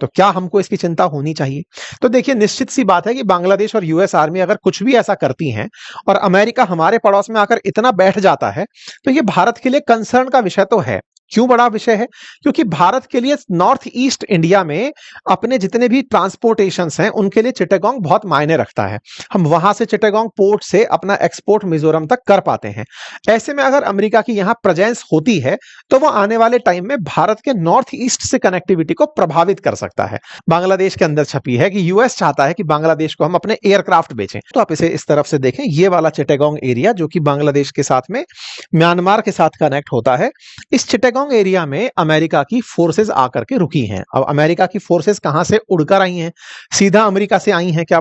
तो क्या हमको इसकी चिंता होनी चाहिए? तो देखिए, निश्चित सी बात है कि बांग्लादेश और यूएस आर्मी अगर कुछ भी ऐसा करती हैं और अमेरिका हमारे पड़ोस में आकर इतना बैठ जाता है, तो ये भारत के लिए कंसर्न का विषय तो है। क्यों बड़ा विषय है? क्योंकि भारत के लिए नॉर्थ ईस्ट इंडिया में अपने जितने भी ट्रांसपोर्टेशंस हैं, उनके लिए चिटागोंग बहुत मायने रखता है। हम वहां से चिटागोंग पोर्ट से अपना एक्सपोर्ट मिजोरम तक कर पाते हैं। ऐसे में अगर अमेरिका की यहां प्रेजेंस होती है, तो वो आने वाले टाइम में भारत के नॉर्थ ईस्ट से कनेक्टिविटी को प्रभावित कर सकता है। बांग्लादेश के अंदर छपी है कि यूएस चाहता है कि बांग्लादेश को हम अपने एयरक्राफ्ट बेचें। तो आप इसे इस तरफ से देखें, ये वाला चिटागोंग एरिया जो कि बांग्लादेश के साथ में म्यांमार के साथ कनेक्ट होता है, इस चिटागोंग एरिया में अमेरिका की फोर्सेस आकर के रुकी हैं। अब अमेरिका की फोर्सेस कहां से उड़कर आई हैं? सीधा अमेरिका से आई हैं क्या?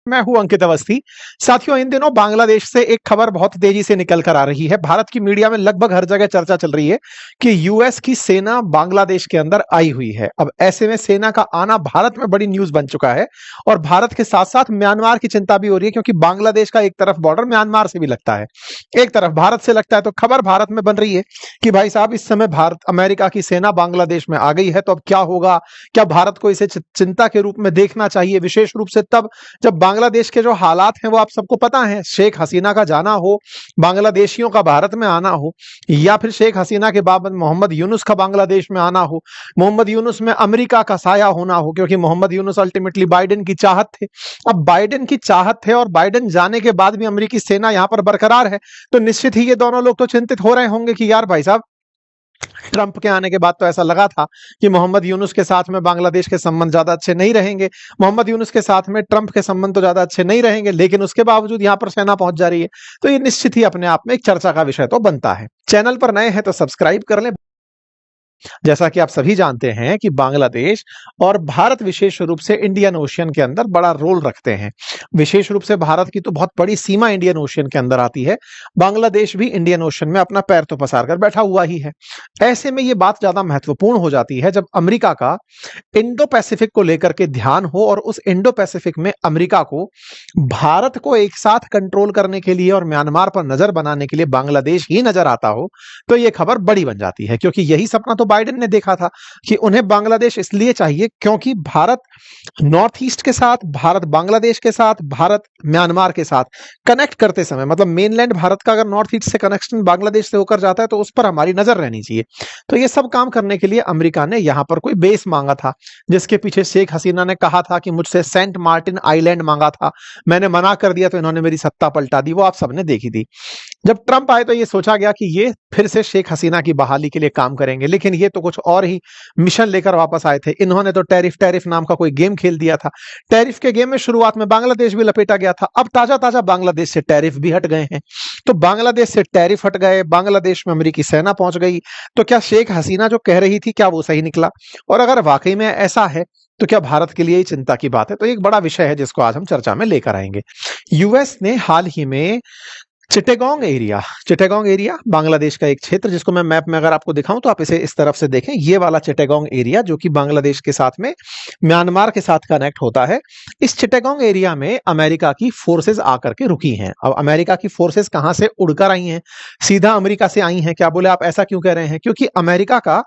मैं हूं अंकित अवस्थी। साथियों, इन दिनों बांग्लादेश से एक खबर बहुत तेजी से निकल कर आ रही है। भारत की मीडिया में लगभग हर जगह चर्चा चल रही है कि यूएस की सेना बांग्लादेश के अंदर आई हुई है। अब ऐसे में सेना का आना भारत में बड़ी न्यूज बन चुका है और भारत के साथ साथ म्यांमार की चिंता भी हो रही है, क्योंकि बांग्लादेश का एक तरफ बॉर्डर म्यांमार से भी लगता है, एक तरफ भारत से लगता है। तो खबर भारत में बन रही है कि भाई साहब, इस समय भारत अमेरिका की सेना बांग्लादेश में आ गई है। तो अब क्या होगा? क्या भारत को इसे चिंता के रूप में देखना चाहिए? विशेष रूप से तब जब बांग्लादेश के जो हालात हैं वो आप सबको पता है। शेख हसीना का जाना हो, बांग्लादेशियों का भारत में आना हो, या फिर शेख हसीना के बाद मोहम्मद यूनुस का बांग्लादेश में आना हो, मोहम्मद यूनुस में अमेरिका का साया होना हो, क्योंकि मोहम्मद यूनुस अल्टीमेटली बाइडेन की चाहत थे। अब बाइडेन की चाहत है और बाइडेन जाने के बाद भी अमेरिकी सेना यहां पर बरकरार है, तो निश्चित ही ये दोनों लोग तो चिंतित हो रहे होंगे कि यार भाई साहब, ट्रंप के आने के बाद तो ऐसा लगा था कि मोहम्मद यूनुस के साथ में बांग्लादेश के संबंध ज्यादा अच्छे नहीं रहेंगे, मोहम्मद यूनुस के साथ में ट्रंप के संबंध तो ज्यादा अच्छे नहीं रहेंगे, लेकिन उसके बावजूद यहां पर सेना पहुंच जा रही है। तो ये निश्चित ही अपने आप में एक चर्चा का विषय तो बनता है। चैनल पर नए हैं तो सब्सक्राइब कर लें। जैसा कि आप सभी जानते हैं कि बांग्लादेश और भारत विशेष रूप से इंडियन ओशियन के अंदर बड़ा रोल रखते हैं। विशेष रूप से भारत की तो बहुत बड़ी सीमा इंडियन ओशियन के अंदर आती है। बांग्लादेश भी इंडियन ओशियन में अपना पैर तो पसार कर बैठा हुआ ही है। ऐसे में यह बात ज्यादा महत्वपूर्ण हो जाती है जब अमेरिका का इंडो पैसिफिक को लेकर के ध्यान हो और उस इंडो पैसिफिक में अमेरिका को भारत को एक साथ कंट्रोल करने के लिए और म्यांमार पर नजर बनाने के लिए बांग्लादेश ही नजर आता हो, तो यह खबर बड़ी बन जाती है। क्योंकि यही सपना तो बाइडेन ने देखा था कि उन्हें बांग्लादेश इसलिए चाहिए क्योंकि भारत नॉर्थ ईस्ट के साथ, भारत बांग्लादेश के साथ, भारत म्यांमार के साथ कनेक्ट करते समय, मतलब मेनलैंड भारत का अगर नॉर्थ ईस्ट से कनेक्शन बांग्लादेश से होकर जाता है तो उस पर हमारी नजर रहनी चाहिए। तो ये सब काम करने के लिए अमेरिका ने यहां पर कोई बेस मांगा था, जिसके पीछे शेख हसीना ने कहा था कि मुझसे सेंट मार्टिन आइलैंड मांगा था, मैंने मना कर दिया तो इन्होंने मेरी सत्ता पलटा दी। वो आप सबने देखी थी। जब ट्रंप आए तो ये सोचा गया कि ये फिर से शेख हसीना की बहाली के लिए काम करेंगे, लेकिन ये तो कुछ और ही मिशन लेकर वापस आए थे। इन्होंने तो टैरिफ नाम का कोई गेम खेल दिया था। टैरिफ के गेम में शुरुआत में बांग्लादेश भी लपेटा गया था। अब ताजा ताजा बांग्लादेश से टैरिफ भी हट गए हैं। तो बांग्लादेश से टैरिफ हट गए, बांग्लादेश में अमेरिकी सेना पहुंच गई। तो क्या शेख हसीना जो कह रही थी, क्या वो सही निकला? और अगर वाकई में ऐसा है तो क्या भारत के लिए ही चिंता की बात है? तो एक बड़ा विषय है जिसको आज हम चर्चा में लेकर आएंगे। यूएस ने हाल ही में चिटागोंग एरिया बांग्लादेश का एक क्षेत्र, जिसको मैं मैप में अगर आपको दिखाऊं तो आप इसे इस तरफ से देखें, ये वाला चिटागोंग एरिया जो कि बांग्लादेश के साथ में म्यांमार के साथ कनेक्ट होता है, इस चिटागोंग एरिया में अमेरिका की फोर्सेस आकर के रुकी हैं। अब अमेरिका की फोर्सेस कहां से उड़कर आई हैं? सीधा अमेरिका से आई हैं। क्या बोले आप? ऐसा क्यों कह रहे हैं? क्योंकि अमेरिका का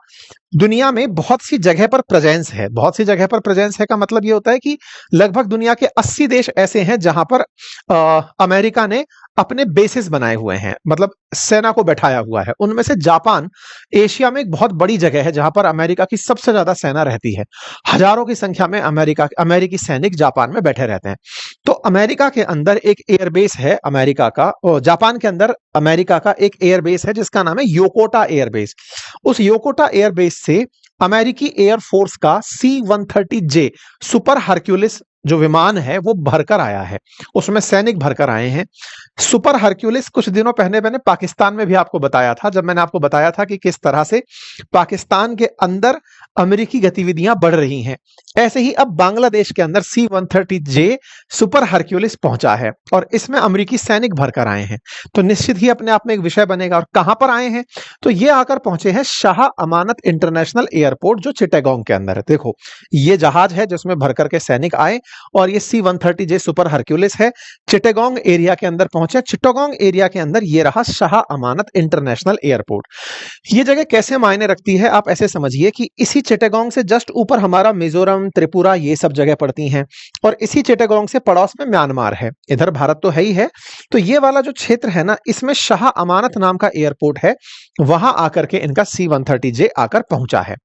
दुनिया में बहुत सी जगह पर प्रेजेंस है। बहुत सी जगह पर प्रेजेंस है का मतलब ये होता है कि लगभग दुनिया के 80 देश ऐसे हैं जहां पर अमेरिका ने अपने बेसिस बनाए हुए हैं, मतलब सेना को बैठाया हुआ है। उनमें से जापान एशिया में एक बहुत बड़ी जगह है जहां पर अमेरिका की सबसे ज्यादा सेना रहती है। हजारों की संख्या में अमेरिकी सैनिक जापान में बैठे रहते हैं। तो अमेरिका के अंदर एक एयरबेस है, जापान के अंदर अमेरिका का एक एयरबेस है जिसका नाम है योकोटा एयरबेस। उस योकोटा एयरबेस से अमेरिकी एयरफोर्स का C-130J सुपर हरक्यूलिस जो विमान है वो भरकर आया है। उसमें सैनिक भरकर आए हैं। सुपर हरक्यूलिस कुछ दिनों पहले मैंने पाकिस्तान में भी आपको बताया था, जब मैंने आपको बताया था कि किस तरह से पाकिस्तान के अंदर अमेरिकी गतिविधियां बढ़ रही हैं। ऐसे ही अब बांग्लादेश के अंदर C-130J सुपर हरक्यूलिस पहुंचा है और इसमें अमेरिकी सैनिक भरकर आए हैं। तो निश्चित ही अपने आप में एक विषय बनेगा। और कहां पर आए हैं? तो ये आकर पहुंचे हैं शाह अमानत इंटरनेशनल एयरपोर्ट जो चिटागोंग के अंदर है। देखो, ये जहाज है जिसमें भरकर के सैनिक आए और ये C-130J सुपर हरक्यूलिस है। चिटागोंग एरिया के अंदर पहुंचे। चिटागोंग एरिया के अंदर ये रहा शाह अमानत इंटरनेशनल एयरपोर्ट। ये जगह कैसे मायने रखती है, आप ऐसे समझिए कि इसी चिटागोंग से जस्ट ऊपर हमारा मिजोरम, त्रिपुरा, ये सब जगह पड़ती हैं और इसी चिटागोंग से पड़ोस में म्यांमार है। इधर भारत तो है ही है, तो ये वाला जो क्षेत्र है ना, इसमें शाह अमानत नाम का एयरपोर्ट है। वहां आकर के इनका C-130J आकर पहुंचा है।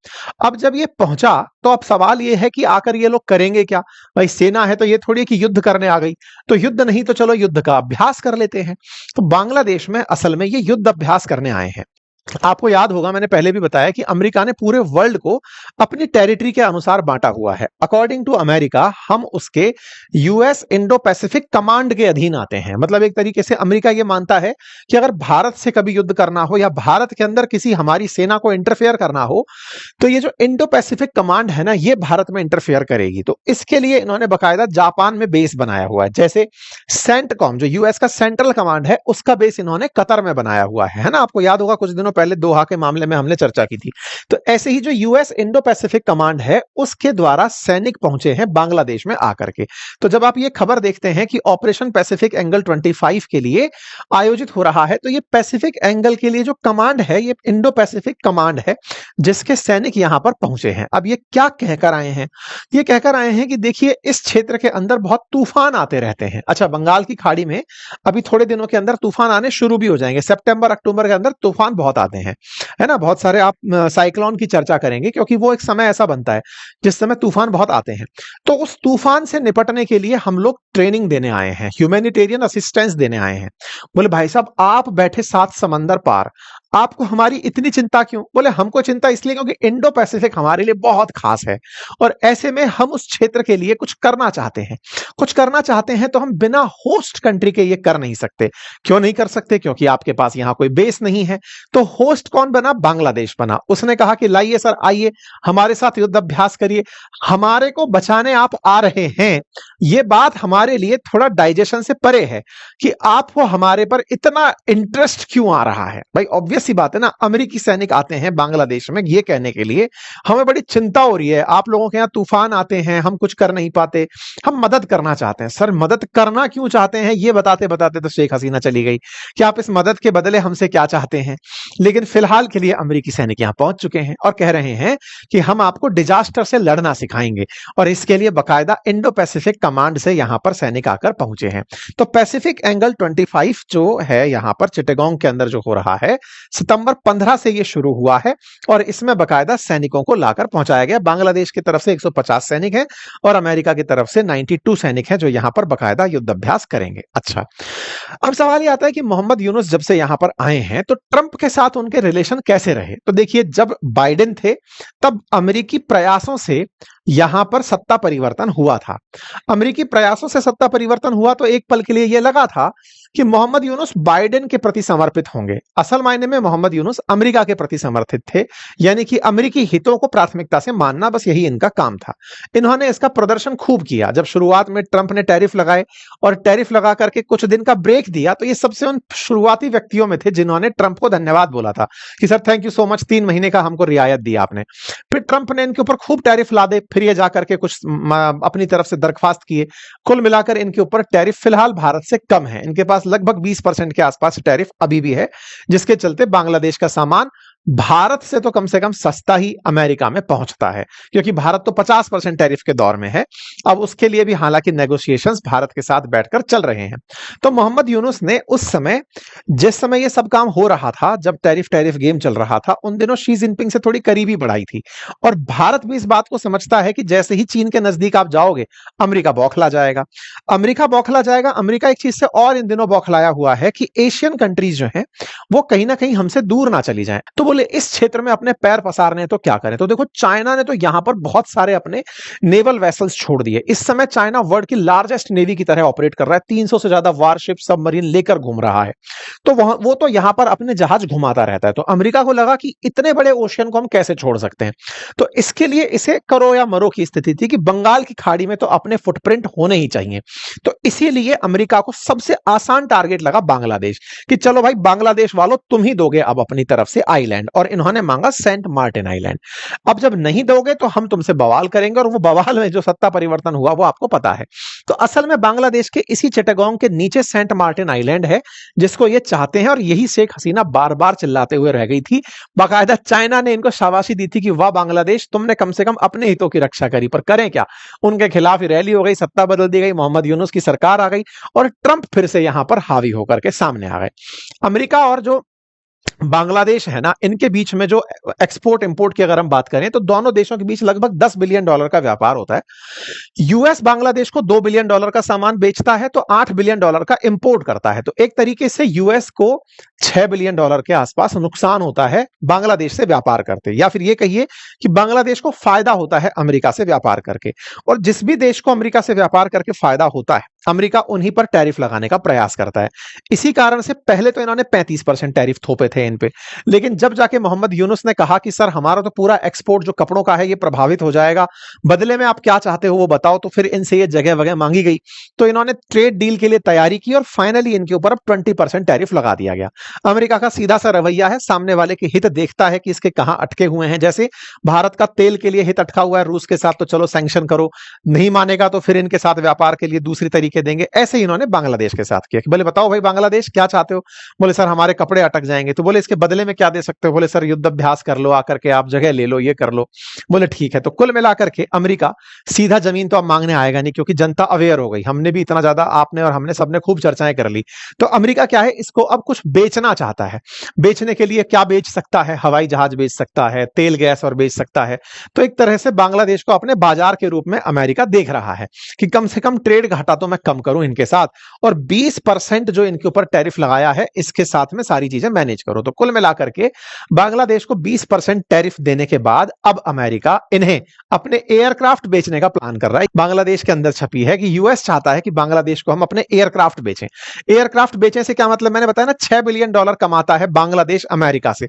अब जब ये पहुंचा तो अब सवाल ये है कि आकर ये लोग करेंगे क्या? भाई सेना है तो ये थोड़ी कि युद्ध करने आ गई, तो युद्ध नहीं तो चलो युद्ध का अभ्यास कर लेते हैं। तो बांग्लादेश में असल में ये युद्ध अभ्यास करने आए हैं। आपको याद होगा, मैंने पहले भी बताया कि अमेरिका ने पूरे वर्ल्ड को अपनी टेरिटरी के अनुसार बांटा हुआ है। अकॉर्डिंग टू अमेरिका हम उसके यूएस इंडो पैसिफिक कमांड के अधीन आते हैं। मतलब एक तरीके से अमेरिका ये मानता है कि अगर भारत से कभी युद्ध करना हो या भारत के अंदर किसी हमारी सेना को इंटरफेयर करना हो, तो ये जो इंडो पैसिफिक कमांड है ना, ये भारत में इंटरफेयर करेगी। तो इसके लिए इन्होंने बाकायदा जापान में बेस बनाया हुआ है। जैसे सेंटकॉम जो यूएस का सेंट्रल कमांड है, उसका बेस इन्होंने कतर में बनाया हुआ है ना। आपको याद होगा कुछ दिनों पहले दोहा के मामले में हमने चर्चा की थी। तो ऐसे ही जो यूएस इंडो पैसिफिक कमांड है, उसके द्वारा सैनिक पहुंचे हैं बांग्लादेश में आकर के। तो जब आप ये खबर देखते हैं कि ऑपरेशन पैसिफिक एंगल 25 के लिए आयोजित हो रहा है, तो ये पैसिफिक एंगल के लिए जो कमांड है, ये इंडो पैसिफिक कमांड है, जिसके सैनिक यहां पर पहुंचे हैं। अब ये क्या कहकर आए हैं? ये कहकर आए हैं कि देखिए, इस क्षेत्र के अंदर बहुत तूफान आते रहते हैं। अच्छा, बंगाल की खाड़ी में अभी थोड़े दिनों के अंदर तूफान आने शुरू भी हो जाएंगे। सितंबर अक्टूबर के अंदर तूफान बहुत आते हैं, है ना। बहुत सारे आप साइक्लोन की चर्चा करेंगे, क्योंकि वो एक समय ऐसा बनता है जिस समय तूफान बहुत आते हैं। तो उस तूफान से निपटने के लिए हम लोग ट्रेनिंग देने आए हैं, ह्यूमैनिटेरियन असिस्टेंस देने आए हैं। बोले भाई साहब, आप बैठे 7 समंदर पार, आपको हमारी इतनी चिंता क्यों? बोले हमको चिंता इसलिए क्योंकि इंडो पैसिफिक हमारे लिए बहुत खास है और ऐसे में हम उस क्षेत्र के लिए कुछ करना चाहते हैं। कुछ करना चाहते हैं तो हम बिना होस्ट कंट्री के ये कर नहीं सकते। क्यों नहीं कर सकते? क्योंकि आपके पास यहां कोई बेस नहीं है। तो होस्ट कौन बना? बांग्लादेश बना। उसने कहा कि लाइए सर, आइए हमारे साथ युद्ध अभ्यास करिए, हमारे को बचाने आप आ रहे हैं। ये बात हमारे लिए थोड़ा डाइजेशन से परे है कि आपको हमारे पर इतना इंटरेस्ट क्यों आ रहा है। भाई ऑब्वियस सी बात है ना, अमेरिकी सैनिक आते हैं बांग्लादेश में ये कहने के लिए हमें बड़ी चिंता हो रही है, आप लोगों के यहां तूफान आते हैं, हम कुछ कर नहीं पाते, हम मदद करना चाहते हैं। सर मदद करना क्यों चाहते हैं, ये बताते बताते तो शेख हसीना चली गई कि आप इस मदद के बदले हमसे क्या चाहते हैं। लेकिन फिलहाल के लिए अमेरिकी सैनिक यहां पहुंच चुके हैं और कह रहे हैं कि हम आपको डिजास्टर से लड़ना सिखाएंगे, और इसके लिए बाकायदा इंडो पैसिफिक कमांड से यहां पर सैनिक आकर पहुंचे हैं। तो पैसिफिक एंगल 25 जो है यहां पर चिटागोंग के अंदर जो हो रहा है, सितंबर 15 से यह शुरू हुआ है और इसमें बाकायदा सैनिकों को लाकर पहुंचाया गया। बांग्लादेश की तरफ से 150 सैनिक हैं और अमेरिका की तरफ से 92 सैनिक हैं जो यहां पर बाकायदा युद्ध अभ्यास करेंगे। अच्छा, अब सवाल ये आता है कि मोहम्मद यूनुस जब से यहां पर आए हैं तो ट्रंप के साथ उनके रिलेशन कैसे रहे? तो देखिए, जब बाइडेन थे तब अमेरिकी प्रयासों से यहां पर सत्ता परिवर्तन हुआ था। अमेरिकी प्रयासों से सत्ता परिवर्तन हुआ तो एक पल के लिए यह लगा था कि मोहम्मद यूनुस बाइडेन के प्रति समर्पित होंगे। असल मायने में मोहम्मद यूनुस अमेरिका के प्रति समर्पित थे, यानी कि अमेरिकी हितों को प्राथमिकता से मानना, बस यही इनका काम था। इन्होंने इसका प्रदर्शन खूब किया। जब शुरुआत में ट्रंप ने टैरिफ लगाए और टैरिफ लगा करके कुछ दिन का ब्रेक दिया, तो ये सबसे उन शुरुआती व्यक्तियों में थे जिन्होंने ट्रंप को धन्यवाद बोला था कि sir thank you so much, 3 महीने का हमको रियायत दिया आपने। फिर ट्रंप ने इनके ऊपर खूब टैरिफ ला दे, फिर ये जाकर के कुछ अपनी तरफ से दरख्वास्त किए। कुल मिलाकर इनके ऊपर टैरिफ फिलहाल भारत से कम है। इनके पास लगभग 20% के आसपास टैरिफ अभी भी है, जिसके चलते बांग्लादेश का सामान भारत से तो कम से कम सस्ता ही अमेरिका में पहुंचता है, क्योंकि भारत तो 50% टैरिफ के दौर में है। अब उसके लिए भी हालांकि नेगोशिएशंस भारत के साथ बैठकर चल रहे हैं। तो मोहम्मद यूनुस ने उस समय, जिस समय ये सब काम हो रहा था, जब टैरिफ गेम चल रहा था, उन दिनों शी जिनपिंग से थोड़ी करीबी बढ़ाई थी। और भारत भी इस बात को समझता है कि जैसे ही चीन के नजदीक आप जाओगे, अमेरिका बौखला जाएगा। अमेरिका बौखला जाएगा। अमेरिका एक चीज से और इन दिनों बौखलाया हुआ है कि एशियन कंट्रीज जो हैं वो कहीं ना कहीं हमसे दूर ना चली जाएं। तो बोले इस क्षेत्र में अपने पैर पसारने तो क्या करें? तो देखो, चाइना ने तो यहां पर बहुत सारे अपने नेवल वेसल्स छोड़ दिए। इस समय चाइना वर्ल्ड की लार्जेस्ट नेवी की तरह ऑपरेट कर रहा है, 300 से ज्यादा वारशिप, सबमरीन लेकर घूम रहा है। तो वो तो यहां पर अपने जहाज घुमाता रहता है। तो अमेरिका को लगा कि इतने बड़े ओशियन को हम कैसे छोड़ सकते हैं। तो इसके लिए इसे करो या मरो की स्थिति थी कि बंगाल की खाड़ी में तो अपने फुटप्रिंट होने ही चाहिए। तो इसीलिए अमेरिका को सबसे आसान टारगेट लगा बांग्लादेश, कि चलो भाई बांग्लादेश वालों, तुम ही दोगे अब अपनी तरफ से आइलैंड। आइलैंड और इन्होंने मांगा सेंट मार्टिन आइलैंड। अब जब नहीं दोगे तो हम तुमसे बवाल करेंगे, और वो बवाल में जो सत्ता परिवर्तन हुआ वो आपको पता है। तो असल में बांग्लादेश के इसी चिटागोंग के नीचे सेंट मार्टिन आइलैंड है, जिसको ये चाहते हैं, और यही शेख हसीना बार बार चिल्लाते हुए रह गई थी। बाकायदा चाइना ने इनको शाबाशी दी थी कि वाह बांग्लादेश, तुमने कम से कम अपने हितों की रक्षा करी, पर करें क्या, उनके खिलाफ ही रैली हो गई, सत्ता बदल दी गई, मोहम्मद यूनुस की सरकार आ गई और ट्रंप फिर से यहां पर हावी होकर के सामने आ गए। अमेरिका और जो बांग्लादेश है ना, इनके बीच में जो एक्सपोर्ट इंपोर्ट की अगर हम बात करें तो दोनों देशों के बीच लगभग $10 बिलियन का व्यापार होता है। यूएस बांग्लादेश को $2 बिलियन का सामान बेचता है तो $8 बिलियन का इंपोर्ट करता है। तो एक तरीके से यूएस को $6 बिलियन के आसपास नुकसान होता है बांग्लादेश से व्यापार करते, या फिर ये कहिए कि बांग्लादेश को फायदा होता है अमेरिका से व्यापार करके। और जिस भी देश को अमेरिका से व्यापार करके फायदा होता है, अमेरिका उन्हीं पर टैरिफ लगाने का प्रयास करता है। इसी कारण से पहले तो इन्होंने 35% टैरिफ थोपे थे इन पे, लेकिन जब जाके मोहम्मद यूनुस ने कहा कि सर हमारा तो पूरा एक्सपोर्ट जो कपड़ों का है ये प्रभावित हो जाएगा, बदले में आप क्या चाहते हो वो बताओ, तो फिर इनसे ये जगह वगैरह मांगी गई। तो इन्होंने ट्रेड डील के लिए तैयारी की और फाइनली इनके ऊपर अब 20% टैरिफ लगा दिया गया। अमेरिका का सीधा सा रवैया है, सामने वाले के हित देखता है कि इसके कहां अटके हुए हैं। जैसे भारत का तेल के लिए हित अटका हुआ है रूस के साथ, तो चलो सैंक्शन करो, नहीं मानेगा तो फिर इनके साथ व्यापार के लिए दूसरी तरीके देंगे। ऐसे ही इन्होंने बांग्लादेश के साथ किया कि बोले बताओ भाई बांग्लादेश क्या चाहते हो, बोले सर हमारे कपड़े अटक जाएंगे, तो बोले इसके बदले में क्या दे सकते हो, बोले सर युद्ध अभ्यास कर लो, आकर के आप जगह ले लो, ये कर लो। बोले ठीक है। तो कुल मिलाकर के अमेरिका सीधा जमीन तो अब मांगने आएगा नहीं, क्योंकि जनता अवेयर हो गई, हमने भी इतना ज्यादा, आपने और हमने सबने खूब चर्चाएं कर ली। तो अमेरिका क्या है, इसको अब कुछ बेचना चाहता है। बेचने के लिए क्या बेच सकता है, हवाई जहाज बेच सकता है, तेल गैस और बेच सकता है। तो एक तरह से बांग्लादेश को अपने बाजार के रूप में अमेरिका देख रहा है कि कम से कम ट्रेड घाटा तो मैं कम करूं इनके साथ, और 20% जो इनके ऊपर टैरिफ लगाया है इसके साथ में सारी चीजें मैनेज करो। तो कुल मिलाकर के बांग्लादेश को 20% टैरिफ देने के बाद अब अमेरिका इन्हें अपने एयरक्राफ्ट बेचने का प्लान कर रहा है। बांग्लादेश के अंदर छपी है कि यूएस चाहता है कि बांग्लादेश को हम अपने एयरक्राफ्ट बेचें। एयरक्राफ्ट बेचने से क्या मतलब, मैंने बताया ना $6 बिलियन कमाता है बांग्लादेश अमेरिका से,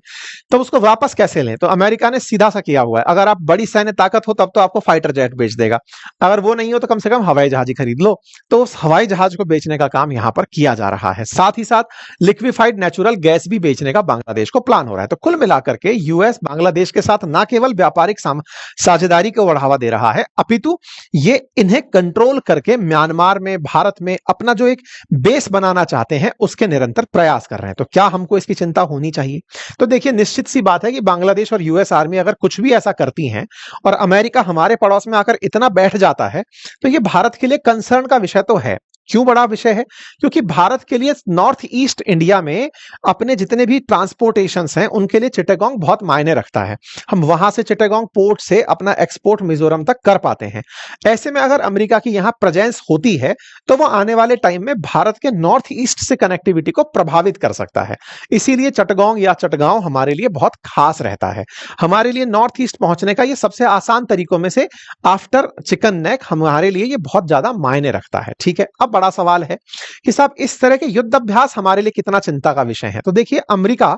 तो उसको वापस कैसे लें। तो अमेरिका ने सीधा सा किया हुआ है, अगर आप बड़ी सैन्य ताकत हो तब तो आपको फाइटर जेट बेच देगा, अगर वो नहीं हो तो कम से कम हवाई जहाज ही खरीद लो। तो उस हवाई जहाज को बेचने का काम यहां पर किया जा रहा है। साथ ही साथ लिक्विफाइड नेचुरल गैस भी बेचने का बांग्लादेश को प्लान हो रहा है। तो कुल मिलाकर के यूएस बांग्लादेश के साथ न केवल व्यापारिक साझेदारी को बढ़ावा दे रहा है, अपितु ये इन्हें कंट्रोल करके म्यांमार में, भारत में अपना जो एक बेस बनाना चाहते हैं उसके निरंतर प्रयास कर रहे हैं। तो क्या हमको इसकी चिंता होनी चाहिए? तो देखिए निश्चित सी बात है कि बांग्लादेश और यूएस आर्मी अगर कुछ भी ऐसा करती हैं और अमेरिका हमारे पड़ोस में आकर इतना बैठ जाता है, तो ये भारत के लिए कंसर्न का विषय तो है। क्यों बड़ा विषय है? क्योंकि भारत के लिए नॉर्थ ईस्ट इंडिया में अपने जितने भी ट्रांसपोर्टेशंस हैं उनके लिए चिटागोंग बहुत मायने रखता है। हम वहां से चिटागोंग पोर्ट से अपना एक्सपोर्ट मिजोरम तक कर पाते हैं। ऐसे में अगर अमेरिका की यहां प्रेजेंस होती है तो वो आने वाले टाइम में भारत के नॉर्थ ईस्ट से कनेक्टिविटी को प्रभावित कर सकता है। इसीलिए चिटागोंग या चटगांव हमारे लिए बहुत खास रहता है। हमारे लिए नॉर्थ ईस्ट पहुंचने का ये सबसे आसान तरीकों में से आफ्टर चिकन नेक हमारे लिए ये बहुत ज्यादा मायने रखता है। ठीक है, अब बड़ा सवाल है कि साहब इस तरह के युद्ध अभ्यास हमारे लिए कितना चिंता का विषय है। तो देखिए अमेरिका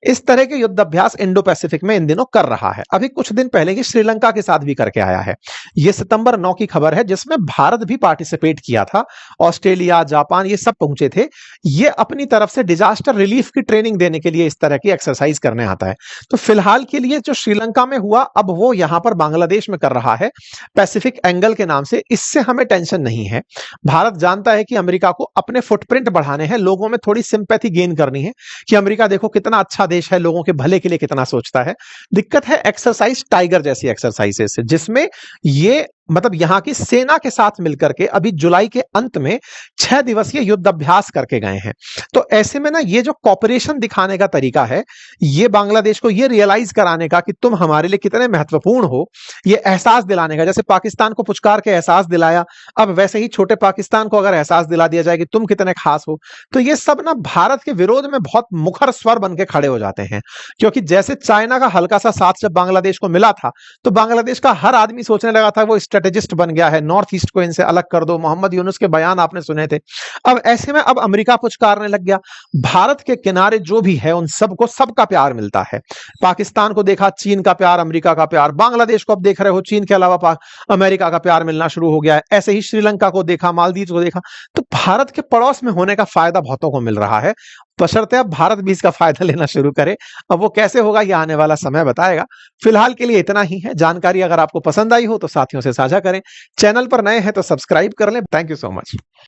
इस तरह के युद्ध अभ्यास इंडो पैसिफिक में इन दिनों कर रहा है। अभी कुछ दिन पहले ही श्रीलंका के साथ भी करके आया है। यह सितंबर 9 की खबर है, जिसमें भारत भी पार्टिसिपेट किया था। ऑस्ट्रेलिया, जापान ये सब पहुंचे थे। ये अपनी तरफ से डिजास्टर रिलीफ की ट्रेनिंग देने के लिए इस तरह की एक्सरसाइज करने आता है। तो फिलहाल के लिए जो श्रीलंका में हुआ, अब वो यहां पर बांग्लादेश में कर रहा है पैसिफिक एंगल के नाम से। इससे हमें टेंशन नहीं है। भारत जानता है कि अमेरिका को अपने फुटप्रिंट बढ़ाने हैं, लोगों में थोड़ी सिंपैथी गेन करनी है कि अमेरिका देखो कितना अच्छा देश है, लोगों के भले के लिए कितना सोचता है। दिक्कत है एक्सरसाइज टाइगर जैसी एक्सरसाइजेस से, जिसमें ये मतलब यहां की सेना के साथ मिलकर के अभी जुलाई के अंत में 6 दिवसीय युद्ध अभ्यास करके गए हैं। तो ऐसे में ना ये जो कॉपरेशन दिखाने का तरीका है, ये बांग्लादेश को ये रियलाइज कराने का कि तुम हमारे लिए कितने महत्वपूर्ण हो, ये एहसास दिलाने का। जैसे पाकिस्तान को पुचकार के एहसास दिलाया, अब वैसे ही छोटे पाकिस्तान को अगर एहसास दिला दिया जाए कि तुम कितने खास हो, तो ये सब ना भारत के विरोध में बहुत मुखर स्वर बन के खड़े हो जाते हैं। क्योंकि जैसे चाइना का हल्का सा साथ जब बांग्लादेश को मिला था, तो बांग्लादेश का हर आदमी सोचने लगा था वो स्ट्रेटेजिस्ट बन गया है, नॉर्थ ईस्ट को इनसे अलग कर दो। मोहम्मद यूनुस के बयान आपने सुने थे। अब ऐसे में अब अमेरिका पुचकारने लग गया। भारत के किनारे जो भी है उन सबको सबका प्यार मिलता है। पाकिस्तान को देखा चीन का प्यार, अमेरिका का प्यार, बांग्लादेश को अब देख रहे हो चीन के अलावा अमेरिका का प्यार मिलना शुरू हो गया है। ऐसे ही श्रीलंका को देखा, मालदीव को देखा। तो भारत के पड़ोस में होने का फायदा बहुतों को मिल रहा है। बशर्ते अब भारत भी इसका फायदा लेना शुरू करे। अब वो कैसे होगा ये आने वाला समय बताएगा। फिलहाल के लिए इतना ही है। जानकारी अगर आपको पसंद आई हो तो साथियों से साझा करें। चैनल पर नए हैं तो सब्सक्राइब कर लें। Thank you so much.